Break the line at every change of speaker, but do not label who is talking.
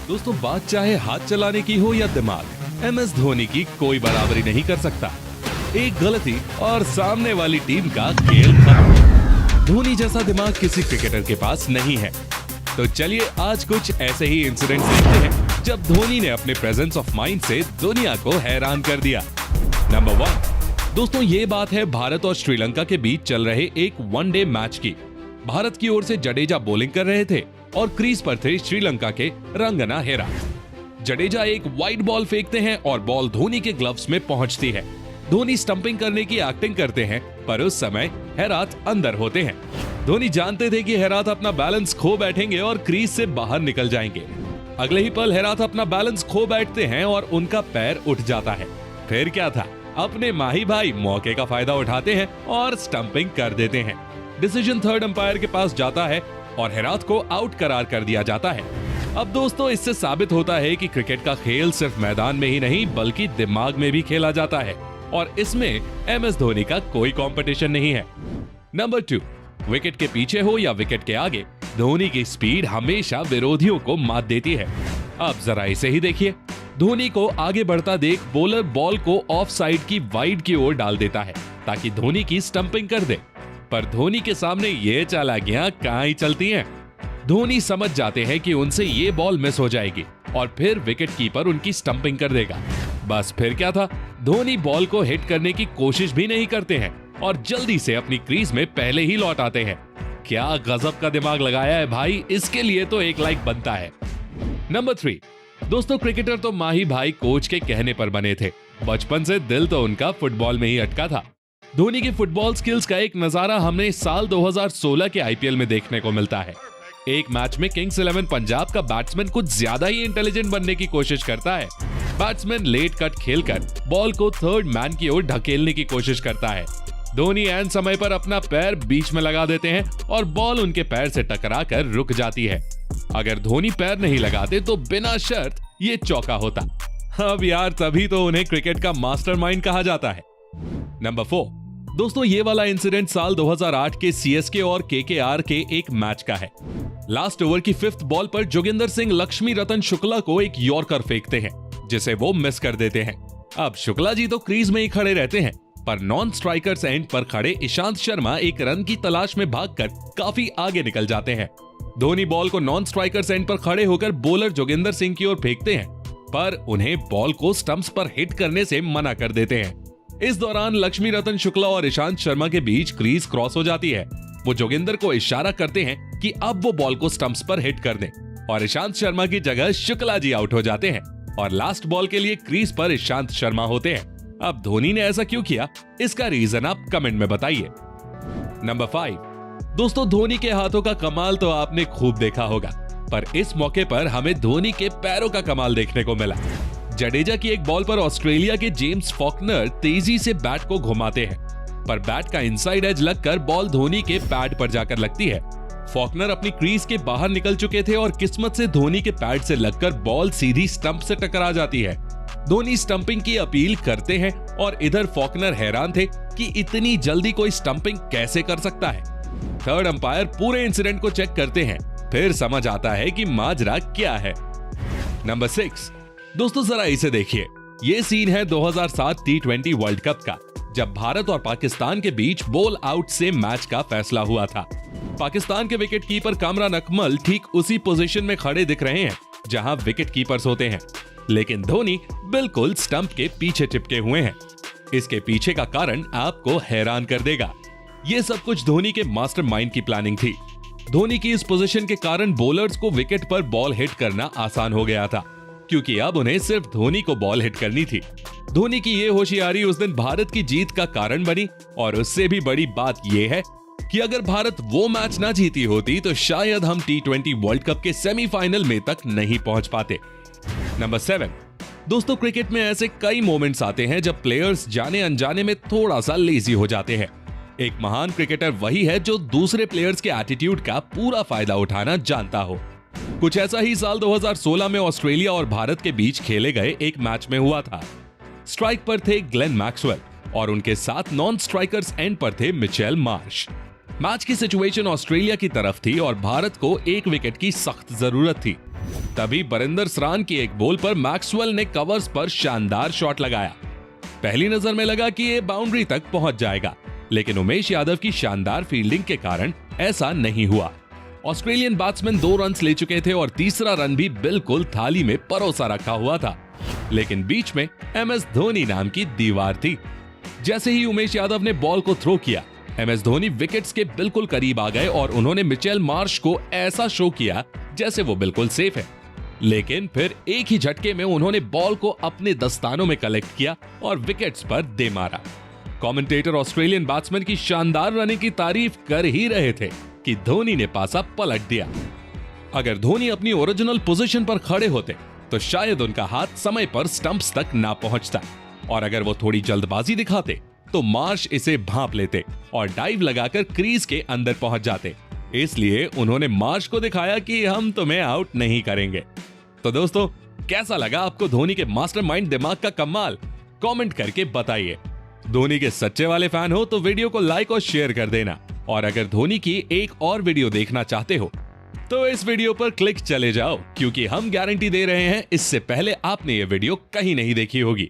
दोस्तों बात चाहे हाथ चलाने की हो या दिमाग, MS धोनी की कोई बराबरी नहीं कर सकता। एक गलती और सामने वाली टीम का खेल खत्म। धोनी जैसा दिमाग किसी क्रिकेटर के पास नहीं है। तो चलिए आज कुछ ऐसे ही इंसिडेंट्स देखते हैं जब धोनी ने अपने प्रेजेंस ऑफ माइंड से दुनिया को हैरान कर दिया। नंबर 1 दोस्तों, ये बात है भारत और श्रीलंका के बीच चल रहे एक वनडे मैच की। भारत की ओर से जडेजा बॉलिंग कर रहे थे और क्रीज पर थे श्रीलंका के रंगना हेरा। जडेजा एक वाइड बॉल फेंकते हैं और बॉल धोनी के ग्लव्स में पहुंचती है। धोनी स्टंपिंग करने की एक्टिंग करते हैं, पर उस समय हेरात अंदर होते हैं। धोनी जानते थे कि हेरात अपना बैलेंस खो बैठेंगे और क्रीज से बाहर निकल जाएंगे। अगले ही पल हेरात अपना बैलेंस खो बैठते हैं और उनका पैर उठ जाता है। फिर क्या था, अपने माही भाई मौके का फायदा उठाते हैं और स्टंपिंग कर देते हैं। डिसीजन थर्ड अंपायर के पास जाता है और हेरात को आउट करार कर दिया जाता है। अब दोस्तों इससे साबित होता है कि क्रिकेट का खेल सिर्फ मैदान में ही नहीं बल्कि दिमाग में भी खेला जाता है और इसमें MS धोनी का कोई कंपटीशन नहीं है। नंबर 2, विकेट के पीछे हो या विकेट के आगे, धोनी की स्पीड हमेशा विरोधियों को मात देती है। अब जरा इसे ही देखिए। धोनी को आगे बढ़ता देख बॉलर बॉल को ऑफ साइड की वाइड की ओर डाल देता है ताकि धोनी की स्टंपिंग कर दे, पर धोनी के सामने ये चालाकियां कहां ही चलती हैं। धोनी समझ जाते हैं कि उनसे ये बॉल मिस हो जाएगी और फिर विकेट कीपर उनकी स्टंपिंग कर देगा। बस फिर क्या था, धोनी बॉल को हिट करने की कोशिश भी नहीं करते हैं और जल्दी से अपनी क्रीज में पहले ही लौट आते हैं। क्या गजब का दिमाग लगाया है भाई, इसके लिए तो एक लाइक बनता है। नंबर 3 दोस्तों, क्रिकेटर तो माही भाई कोच के कहने पर बने थे। बचपन से दिल तो उनका फुटबॉल में ही अटका था। धोनी की फुटबॉल स्किल्स का एक नजारा हमें साल 2016 के IPL में देखने को मिलता है। एक मैच में किंग्स 11 पंजाब का बैट्समैन कुछ ज्यादा ही इंटेलिजेंट बनने की कोशिश करता है। बैट्समैन लेट कट खेलकर बॉल को थर्ड मैन की ओर ढकेलने की कोशिश करता है। धोनी ऐन समय पर अपना पैर बीच में लगा देते हैं और बॉल उनके पैर से टकराकर रुक जाती है। अगर धोनी पैर नहीं लगाते तो बिना शर्त ये चौका होता। अब यार तभी तो उन्हें क्रिकेट का मास्टरमाइंड कहा जाता है। नंबर 4 दोस्तों, ये वाला इंसिडेंट साल 2008 के CSK और KKR के एक मैच का है। लास्ट ओवर की 5th बॉल पर जोगिंदर सिंह लक्ष्मी रतन शुक्ला को एक यॉर्कर फेंकते हैं जिसे वो मिस कर देते हैं। अब शुक्ला जी तो क्रीज में ही खड़े रहते हैं, पर नॉन स्ट्राइकर्स एंड पर खड़े ईशांत शर्मा एक रन की तलाश में भागकर काफी आगे निकल जाते हैं। धोनी बॉल को नॉन स्ट्राइकर्स एंड पर खड़े होकर बॉलर जोगिंदर सिंह की ओर फेंकते हैं, पर उन्हें बॉल को स्टंप्स पर हिट करने से मना कर देते हैं। इस दौरान लक्ष्मी रतन शुक्ला और ईशांत शर्मा के बीच क्रीज क्रॉस हो जाती है। वो जोगिंदर को इशारा करते हैं कि अब वो बॉल को स्टंप्स पर हिट कर दें और ईशांत शर्मा की जगह शुक्ला जी आउट हो जाते हैं और लास्ट बॉल के लिए क्रीज पर ईशांत शर्मा होते हैं। अब धोनी ने ऐसा क्यों किया, इसका रीजन आप कमेंट में बताइए। नंबर 5 दोस्तों, धोनी के हाथों का कमाल तो आपने खूब देखा होगा, पर इस मौके पर हमें धोनी के पैरों का कमाल देखने को मिला। जडेजा की एक बॉल पर ऑस्ट्रेलिया के जेम्स फॉकनर तेजी से बैट को घुमाते हैं, पर बैट का इनसाइड एज लगकर बॉल धोनी के पैड पर जाकर लगती है। फॉकनर अपनी क्रीज के बाहर निकल चुके थे और किस्मत से धोनी के पैड से लगकर बॉल सीधी स्टंप से टकरा जाती है। धोनी स्टंपिंग की अपील करते हैं और इधर फॉकनर हैरान थे कि इतनी जल्दी कोई स्टंपिंग कैसे कर सकता है। थर्ड अंपायर पूरे इंसिडेंट को चेक करते हैं, फिर समझ आता है कि माजरा क्या है। नंबर 6 दोस्तों, जरा इसे देखिए। ये सीन है 2007 T20 वर्ल्ड कप का, जब भारत और पाकिस्तान के बीच बॉल आउट से मैच का फैसला हुआ था। पाकिस्तान के विकेट कीपर कामरान अकमल ठीक उसी पोजीशन में खड़े दिख रहे हैं जहां विकेट कीपर्स होते हैं, लेकिन धोनी बिल्कुल स्टंप के पीछे चिपके हुए हैं। इसके पीछे का कारण आपको हैरान कर देगा। ये सब कुछ धोनी के मास्टरमाइंड की प्लानिंग थी। धोनी की इस पोजीशन के कारण बॉलर्स को विकेट पर बॉल हिट करना आसान हो गया था, क्योंकि अब उन्हें सिर्फ धोनी को बॉल हिट करनी थी। धोनी की ये होशियारी उस दिन भारत की जीत का कारण बनी और उससे भी बड़ी बात यह है कि अगर भारत वो मैच ना जीती होती तो शायद हम T20 वर्ल्ड कप के सेमीफाइनल में तक नहीं पहुंच पाते। नंबर 7 दोस्तों, क्रिकेट में ऐसे कई मोमेंट्स आते हैं जब प्लेयर्स जाने अनजाने में थोड़ा सा लेजी हो जाते हैं। एक महान क्रिकेटर वही है जो दूसरे प्लेयर्स के एटीट्यूड का पूरा फायदा उठाना जानता हो। कुछ ऐसा ही साल 2016 में ऑस्ट्रेलिया और भारत के बीच खेले गए एक मैच में हुआ था। स्ट्राइक पर थे ग्लेन मैक्सवेल और उनके साथ नॉन स्ट्राइकर्स एंड पर थे मिचेल मार्श। मैच की सिचुएशन ऑस्ट्रेलिया की तरफ थी और भारत को एक विकेट की सख्त जरूरत थी। तभी बरिंदर सरान की एक बॉल पर मैक्सवेल ने कवर्स पर शानदार शॉट लगाया। पहली नजर में लगा कि ये बाउंड्री तक पहुंच जाएगा, लेकिन उमेश यादव की शानदार फील्डिंग के कारण ऐसा नहीं हुआ। ऑस्ट्रेलियन बैट्समैन 2 रन ले चुके थे और तीसरा रन भी बिल्कुल थाली में परोसा रखा हुआ था, लेकिन बीच में MS धोनी नाम की दीवार थी। जैसे ही उमेश यादव ने बॉल को थ्रो किया, MS धोनी विकेट्स के बिल्कुल करीब आ गए और उन्होंने मिचेल मार्श को ऐसा शो किया जैसे वो बिल्कुल सेफ है। लेकिन फिर एक ही झटके में उन्होंने बॉल को अपने दस्तानों में कलेक्ट किया और विकेट्स पर दे मारा। कमेंटेटर ऑस्ट्रेलियन बैट्समैन की शानदार रनिंग की तारीफ कर ही रहे थे कि धोनी ने पासा पलट दिया। अगर धोनी अपनी ओरिजिनल पोजीशन पर खड़े होते तो शायद उनका हाथ समय पर स्टंप्स तक ना पहुंचता, और अगर वो थोड़ी जल्दबाजी दिखाते तो मार्श इसे भांप लेते और डाइव लगाकर क्रीज के अंदर पहुंच जाते। इसलिए उन्होंने मार्श को दिखाया कि हम तुम्हें आउट नहीं करेंगे। तो दोस्तों, कैसा लगा आपको धोनी के मास्टरमाइंड दिमाग का कमाल? कमेंट करके बताइए। धोनी के सच्चे वाले फैन हो तो वीडियो को लाइक और शेयर कर देना, और अगर धोनी की एक और वीडियो देखना चाहते हो तो इस वीडियो पर क्लिक चले जाओ, क्योंकि हम गारंटी दे रहे हैं इससे पहले आपने ये वीडियो कहीं नहीं देखी होगी।